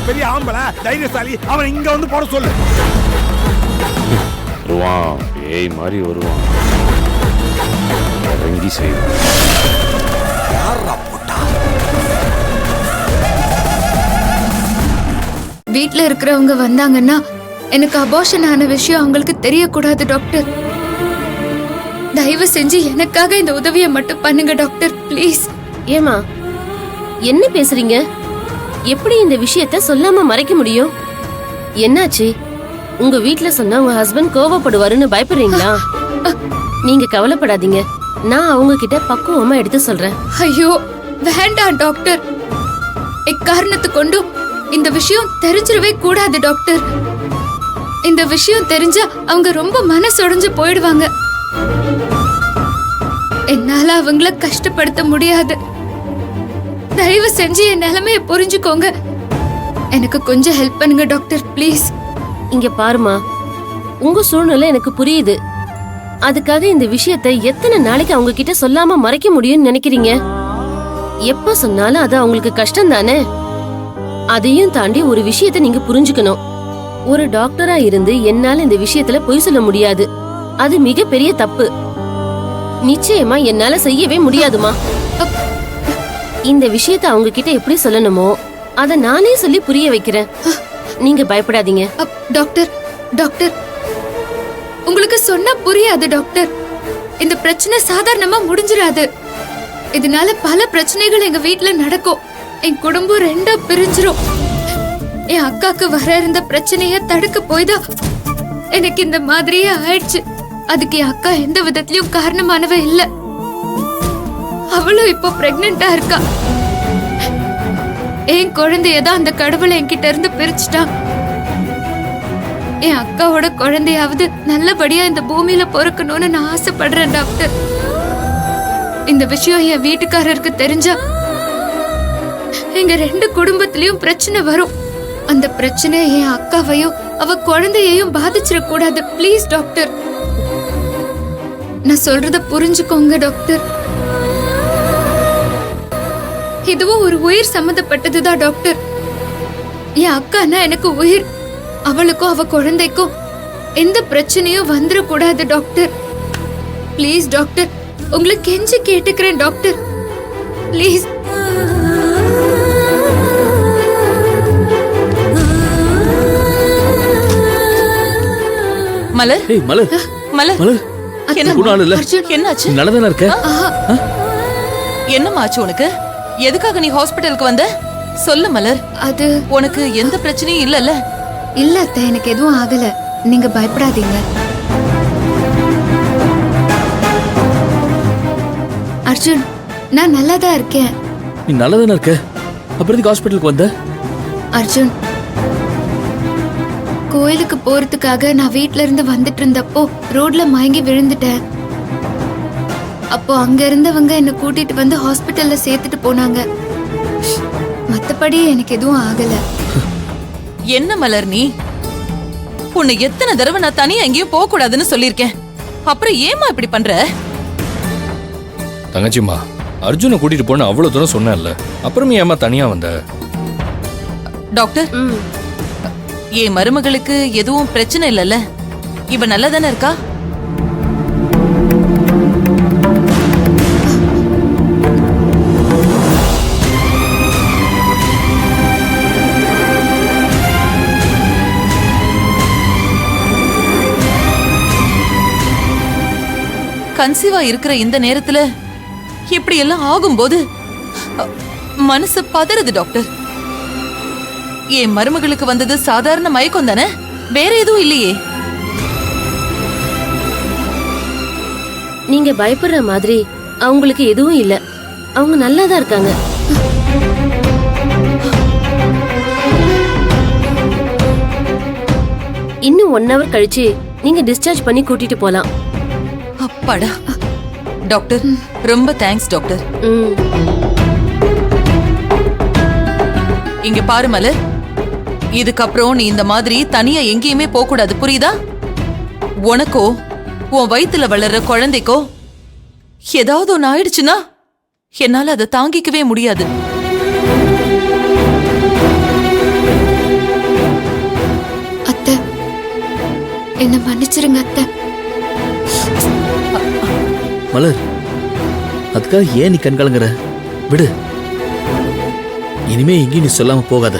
பெரிய ஆம்பளை தைரியசாலி, அவன் இங்க வந்து போட சொல்லு. வருவான், பேய் மாதிரி வருவான். இறங்கி செய்வான். வீட்ல இருக்கிறவங்க வந்தாங்கன்னா எனக்கு அபார்ஷன் ஆன விஷயம் அவங்களுக்கு தெரியக்கூடாது டாக்டர். தயவு செஞ்சு எனக்காக இந்த உதவியை மட்டும் பண்ணுங்க டாக்டர், ப்ளீஸ். ஏமா என்ன பேசுறீங்க? எப்படி இந்த விஷயத்த சொல்லாம மறைக்க முடியும்? என்னாச்சு? உங்க வீட்ல சொன்னா உங்க ஹஸ்பண்ட் கோவப்படுவாருன்னு பயப்படுறீங்களா? நீங்க கவலைப்படாதீங்க, நான் அவங்க கிட்ட பக்குவமா எடுத்து சொல்றேன். ஐயோ வேண்டாம் டாக்டர், எக்காரணத்து கொண்டும் இந்த விஷயம் தெரிஞ்சிடவே கூடாது டாக்டர். இந்த விஷயம் தெரிஞ்சா அவங்க ரொம்ப மனசொடைஞ்சு போயிடுவாங்க. என்னால அவங்கள கஷ்டப்படுத்த முடியாது. தயவு செஞ்சு என் நிலைமைய புரிஞ்சுக்கோங்க. எனக்கு கொஞ்சம் ஹெல்ப் பண்ணுங்க டாக்டர், ப்ளீஸ். இங்க பாருமா, உங்க சூழ்நிலை எனக்கு புரியுது. அதுக்காக இந்த விஷயத்தை எத்தனை நாளைக்கு அவங்க கிட்ட சொல்லாம மறைக்க முடியும்னு நினைக்கிறீங்க? எப்ப சொன்னாலும் அது அவங்களுக்கு கஷ்டம் தானே. அதையும் தாண்டி ஒரு விஷயத்தை நீங்க புரிஞ்சுக்கணும். ஒரு டாக்டரா இருந்து என்னால இந்த விஷயத்துல பொய் சொல்ல முடியாது. அது மிகப்பெரிய தப்பு. நிச்சயமா என்னால செய்யவே முடியாதுமா. இந்த விஷயத்தை அவங்க கிட்ட எப்படி சொல்லணுமோ அத நானே சொல்லி புரிய வைக்கிறேன். நீங்க பயப்படாதீங்க. டாக்டர் டாக்டர், உங்களுக்கு சொன்னா புரியாது டாக்டர். இந்த பிரச்சனை சாதாரணமா முடிஞ்சிராது. இதனால பல பிரச்சனைகள் எங்க வீட்ல நடக்கும். என் குடும்பம் ரெண்டா பிரிஞ்சிரும். என் அக்காக்கு வர இருந்த பிரச்சனைய தடுக்க போய்தான் எனக்கு இந்த மாதிரியே ஆயிடுச்சு. அதுக்கு என் அக்கா எந்த விதத்திலயும் காரணமானவ இல்ல. அவளும் இப்போ பிரெக்னெண்டா இருக்கா. என் குழந்தையதான் அந்த கடவுளை என்கிட்ட இருந்து பிரிச்சுட்டான். என் அக்காவோட குழந்தையாவது நல்லபடியா இந்த பூமியில பொறுக்கணும்னு நான் ஆசைப்படுறேன் டாக்டர். இந்த விஷயம் என் வீட்டுக்காரருக்கு தெரிஞ்சா எங்க ரெண்டு குடும்பத்திலயும் பிரச்சனை வரும். அந்த பிரச்சனை என் அக்காவையும் அவ குழந்தையையும் பாதிச்சிடக் கூடாது. ப்ளீஸ் டாக்டர், நான் சொல்றத புரிஞ்சுக்கோங்க டாக்டர். இதுவும் ஒரு உயிர் சம்பந்தப்பட்டதுதான் டாக்டர். என் அக்கானா எனக்கு உயிர். அவளுக்கும் அவ குழந்தைக்கும் எந்த பிரச்சனையும் வந்துடக்கூடாது டாக்டர். ப்ளீஸ் டாக்டர், உங்களை கெஞ்சி கேட்டுக்கிறேன் டாக்டர், ப்ளீஸ். மலர், மலர், மலர், மலர், என்னாச்சு? நல்லதானே இருக்க? என்னம்மா ஆச்சு உனக்கு? எதுக்காக நீ ஹாஸ்பிடலுக்கு வந்த? சொல்லு மலர். அது உனக்கு எந்த பிரச்சனையும் இல்லல்ல? இல்ல அத்தை, எனக்கு எதுவும் ஆகல. நீங்க பயப்படாதீங்க. அர்ஜுன், நான் நல்லாதான் இருக்கேன். நீ நல்லதானே இருக்க? அப்புறம் ஹாஸ்பிடலுக்கு வந்த? அர்ஜுன், கோயிலுக்கு போறதுக்காக நான் வீட்ல இருந்து வந்துட்டு இருந்தப்போ ரோட்ல மயங்கி விழுந்துட்டேன். அப்போ அங்க இருந்தவங்க என்ன கூட்டிட்டு வந்து ஹாஸ்பிட்டல்ல சேர்த்துட்டு போனாங்க. மத்தபடி எனக்கு எதுவும் ஆகல. என்ன மலர் நீ? உன்னை எத்தனை தடவை நான் தனியா எங்கேயும் போக கூடாதுன்னு சொல்லிருக்கேன். அப்புறம் ஏமா இப்படி பண்ற? தங்கச்சிம்மா, அர்ஜுனை கூட்டிட்டு போன அவ்வளவு தூரம் சொன்னேன்ல, அப்புறமே ஏமா தனியா வந்த? டாக்டர், என் மருமகளுக்கு எதுவும் பிரச்சனை இல்லல்ல? இவ நல்லா தானே இருக்கா? கன்சீவா இருக்கிற இந்த நேரத்துல இப்படி எல்லாம் ஆகும்போது மனசு பதறுது டாக்டர். என் மருமகளுக்கு வந்தது சாதாரண மயக்கம் தானே, வேற எதுவும் இல்லையே. நீங்க பயப்படுற மாதிரி அவங்களுக்கு எதுவும் இல்ல. அவங்க நல்லாதான் இருக்காங்க. இன்னும் 1 hour கழிச்சு நீங்க டிஸ்சார்ஜ் பண்ணி கூட்டிட்டு போலாம். அப்பாடா டாக்டர், ரொம்ப தேங்க்ஸ் டாக்டர். இங்க பாரு மலர், இதுக்கப்புறம் நீ இந்த மாதிரி தனியா எங்கேயுமே போக கூடாது, புரியுதா? உனக்கோ உன் வயித்துல வளர்ற குழந்தைக்கோ ஏதாவது ஒண்ணு ஆயிடுச்சுன்னா என்னால அதை தாங்கிக்கவே முடியாது. என்ன மன்னிச்சிருங்க அத்தை. மலர், அதுக்காக ஏன் நீ கண்கலங்குற? விடு, இனிமே எங்கேயும் நீ சொல்லாம போகாத.